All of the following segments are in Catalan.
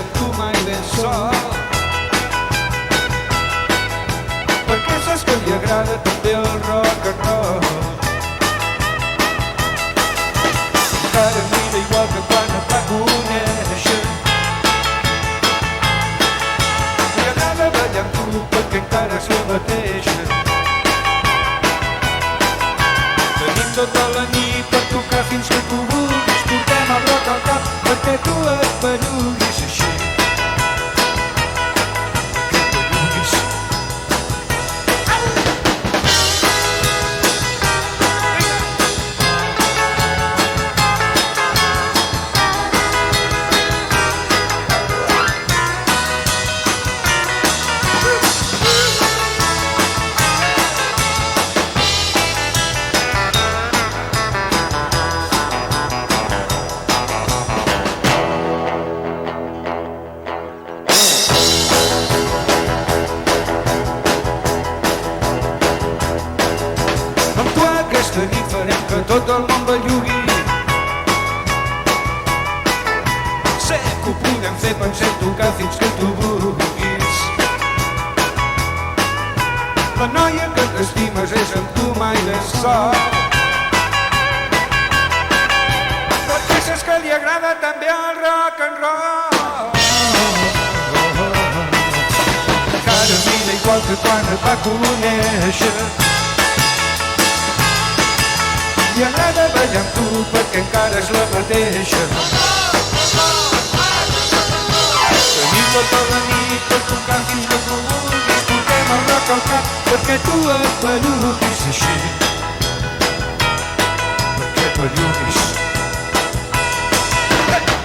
amb tu mai ben sol. Perquè saps que li agrada també el rock and roll. Ara mira igual que quan et va conèixer. Li agrada ballar amb tu perquè encara és la mateixa. Tenim tota la nit per tocar fins que tu vulguis. Portem el rock al cap perquè tu et belluguis així. Aquesta nit farem que tot el món bellugui. Sé que ho podem fer, pensem tocar fins que tu vulguis. La noia que t'estimes és amb tu mai ben sol. Perquè saps que li agrada també el rock and roll. Encara mira igual que quan et va conèixer. Li agrada ballar amb tu perquè encara és la mateixa. Tenim tota la nit per tocar fins que tu vulguis. Portem el rock al cap perquè tu et belluguis així. Perquè et belluguis.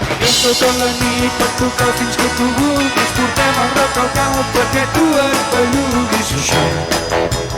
Tenim tota la nit per tocar fins que tu vulguis. Portem el rock al cap perquè tu et belluguis així.